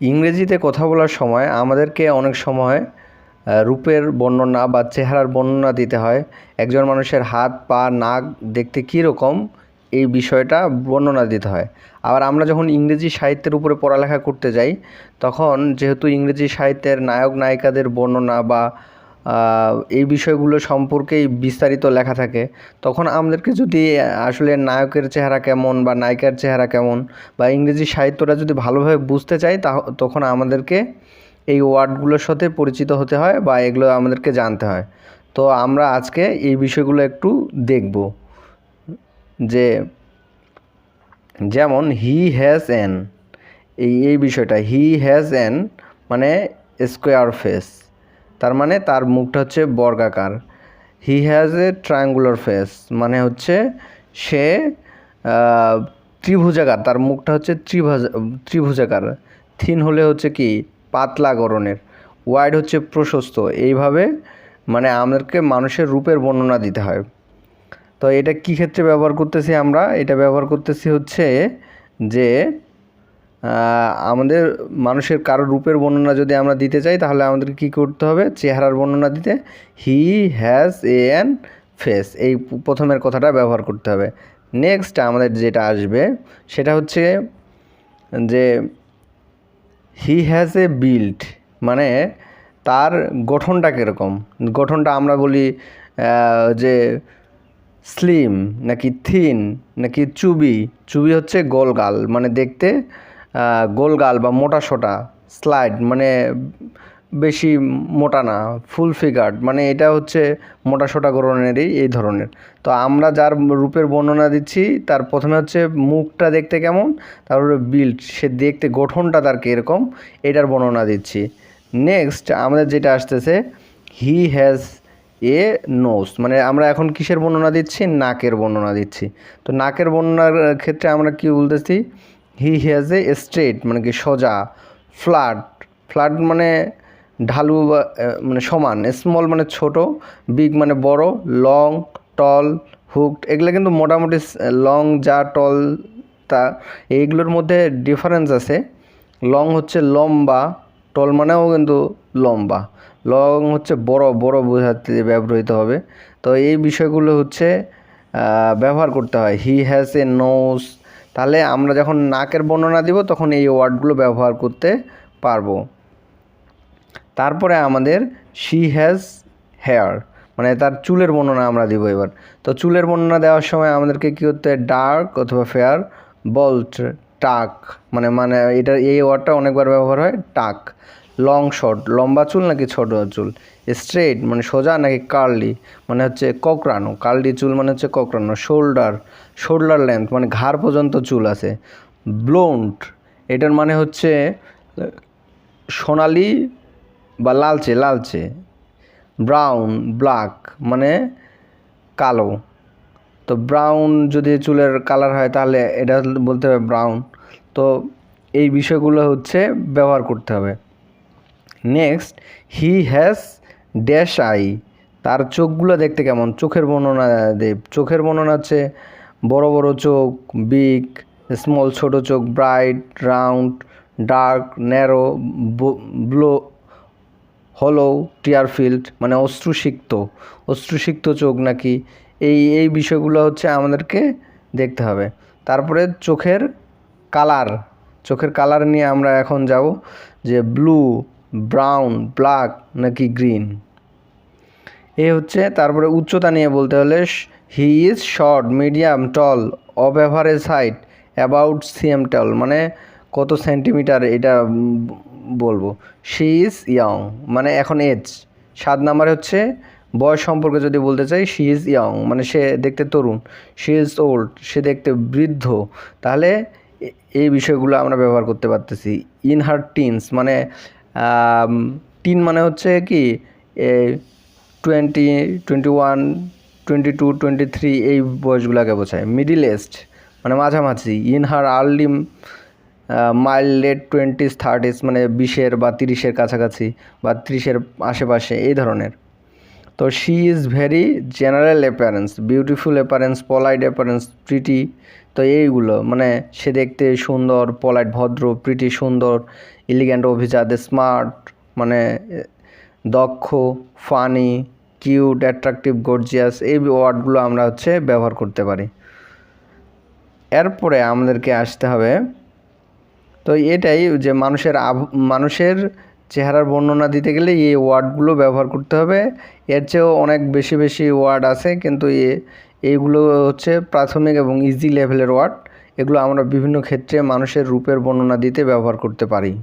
ইংরেজিতে কথা বলার সময় আমাদেরকে অনেক সময় রূপের বর্ণনা বা চেহারার বর্ণনা দিতে হয়। একজন মানুষের হাত, পা, নাক দেখতে কীরকম এই বিষয়টা বর্ণনা দিতে হয়। আবার আমরা যখন ইংরেজি সাহিত্যের উপরে পড়ালেখা করতে যাই, তখন যেহেতু ইংরেজি সাহিত্যের নায়ক নায়িকাদের বর্ণনা বা এই বিষয়গুলো সম্পর্কেই বিস্তারিত লেখা থাকে, তখন আমাদেরকে যদি আসলে নায়কের চেহারা কেমন বা নায়িকার চেহারা কেমন বা ইংরেজি সাহিত্যটা যদি ভালোভাবে বুঝতে চাই, তখন আমাদেরকে এই ওয়ার্ডগুলোর সাথে পরিচিত হতে হয় বা এগুলো আমাদেরকে জানতে হয়। তো আমরা আজকে এই বিষয়গুলো একটু দেখব, যে যেমন হি হ্যাজ অ্যান, এই বিষয়টা হি হ্যাজ অ্যান মানে স্কোয়ার ফেস, তার মানে তার মুখটা হচ্ছে বর্গাকার। He has a triangular face মানে হচ্ছে সে ত্রিভুজাকার, তার মুখটা হচ্ছে ত্রিভুজাকার। থিন হলে হচ্ছে কি পাতলা গড়নের, ওয়াইড হচ্ছে প্রশস্ত। এইভাবে মানে আমাদেরকে মানুষের রূপের বর্ণনা দিতে হয়। তো এটা কী ক্ষেত্রে ব্যবহার করতেছি আমরা? এটা ব্যবহার করতেছি হচ্ছে যে আমাদের মানুষের কারো রূপের বর্ণনা যদি আমরা দিতে চাই, তাহলে আমাদের কী করতে হবে? চেহারার বর্ণনা দিতে he has a an face, এই প্রথমের কথাটা ব্যবহার করতে হবে। নেক্সট আমাদের যেটা আসবে সেটা হচ্ছে যে হি হ্যাজ এ বিল্ড, মানে তার গঠনটা কীরকম। গঠনটা আমরা বলি যে স্লিম নাকি থিন নাকি চুবি। চুবি হচ্ছে গোলগাল, মানে দেখতে গোলগাল বা মোটা সোটা। স্লাইড মানে বেশি মোটা না। ফুল ফিগার্ড মানে এটা হচ্ছে মোটা সোটা গড়নেরই এই ধরনের। তো আমরা যার রূপের বর্ণনা দিচ্ছি, তার প্রথমে হচ্ছে মুখটা দেখতে কেমন, তারপরে বিল্ড, সে দেখতে গঠনটা তার কীরকম, এটার বর্ণনা দিচ্ছি। নেক্সট আমাদের যেটা আসতেছে হি হ্যাজ এ নোজ, মানে আমরা এখন কিসের বর্ণনা দিচ্ছি? নাকের বর্ণনা দিচ্ছি। তো নাকের বর্ণনার ক্ষেত্রে আমরা কি বলতেছি? হি হ্যাজ এ স্ট্রেট মানে কি সোজা। ফ্ল্যাট, ফ্ল্যাট মানে ঢালু বা মানে সমান। স্মল মানে ছোট, বিগ মানে বড়, লং, টল, হুকড, এগুলো কিন্তু মোটামুটি লং যা টল তা এইগুলোর মধ্যে ডিফারেন্স আছে। লং হচ্ছে লম্বা, টল মানেও কিন্তু লম্বা। লং হচ্ছে বড়, বড় বোঝাতে ব্যবহৃত হবে। তো এই বিষয়গুলো হচ্ছে ব্যবহার করতে হয়। হি হ্যাজ এ নোজ, তাহলে আমরা যখন নাকের বর্ণনা দিব তখন এই ওয়ার্ডগুলো ব্যবহার করতে পারবো। তারপরে আমাদের শি হ্যাজ হেয়ার, মানে তার চুলের বর্ণনা আমরা দিব এবার। তো চুলের বর্ণনা দেওয়ার সময় আমাদেরকে কী করতে হয়? ডার্ক অথবা ফেয়ার, বল্ড, টাক, মানে মানে এটা এই ওয়ার্ডটা অনেকবার ব্যবহার হয়। টাক, লং শর্ট, লম্বা চুল নাকি ছোট চুল। স্ট্রেট মানে সোজা নাকি কার্লি, মানে হচ্ছে কোঁকড়ানো। কার্লি চুল মানে হচ্ছে কোঁকড়ানো। শোল্ডার, শোল্ডার লেন্থ মানে ঘাড় পর্যন্ত চুল আছে। ব্লোন্ড, এটার মানে হচ্ছে সোনালি বা লালচে লালচে। ব্রাউন, ব্ল্যাক মানে কালো। তো ব্রাউন যদি চুলের কালার হয় তাহলে এটা বলতে হবে ব্রাউন। তো এই বিষয়গুলো হচ্ছে ব্যবহার করতে হবে। Next he has dash I, তার চোখগুলো দেখতে কেমন, চোখের বর্ণনা দেব। চোখের বর্ণনা হচ্ছে বড় বড় চোখ, বিগ, স্মল ছোট চোখ, bright, round, dark, narrow, blue, hollow, tearfilled মানে অশ্রুসিক্ত, অশ্রুসিক্ত চোখ নাকি। এই বিষয়গুলো হচ্ছে আমাদেরকে দেখতে হবে। তারপরে চোখের কালার, চোখের কালার নিয়ে আমরা এখন যাব, যে ব্লু, ব্রাউন, ব্ল্যাক নাকি গ্রিন। এই হচ্ছে। তারপরে উচ্চতা নিয়ে বলতে হলে he is short, medium, tall, of average height, about CM tall, মানে কত সেন্টিমিটার এটা বলবো। শি ইজ ইয়ং মানে এখন এজ। 7 নম্বরে হচ্ছে বয়স সম্পর্কে যদি বলতে চাই, শি ইজ ইয়ং মানে সে দেখতে তরুণ। শি ইজ ওল্ড, সে দেখতে বৃদ্ধ। তাহলে এই বিষয়গুলো আমরা ব্যবহার করতে পারতেছি। ইন হার টিনস মানে টিন মানে হচ্ছে কি 20, 21, 22, 23 এই বয়সগুলোকে বোঝায়। মিডিল এজড মানে মাঝামাঝি। In her early mid late 20s 30s মানে 20-এর বা 30-এর কাছাকাছি বা 30-এর আশেপাশে এই ধরনের। তো she is very general appearance, beautiful appearance, polite appearance, pretty. তো এইগুলো মানে সে দেখতে সুন্দর, পলাইট ভদ্র, প্রিটি সুন্দর, এলিগ্যান্ট অভিজাত, স্মার্ট মানে দক্ষ, ফানি, কিউট, অ্যাট্রাকটিভ, গর্জিয়াস, এই ওয়ার্ডগুলো আমরা হচ্ছে ব্যবহার করতে পারি। এরপরে আমাদেরকে আসতে হবে, তো এটাই যে মানুষের চেহারার বর্ণনা দিতে গেলে এই ওয়ার্ডগুলো ব্যবহার করতে হবে। এর চেয়েও অনেক বেশি বেশি ওয়ার্ড আছে, কিন্তু এইগুলো হচ্ছে প্রাথমিক এবং ইজি লেভেলের ওয়ার্ড। এগুলো আমরা বিভিন্ন ক্ষেত্রে মানুষের রূপের বর্ণনা দিতে ব্যবহার করতে পারি।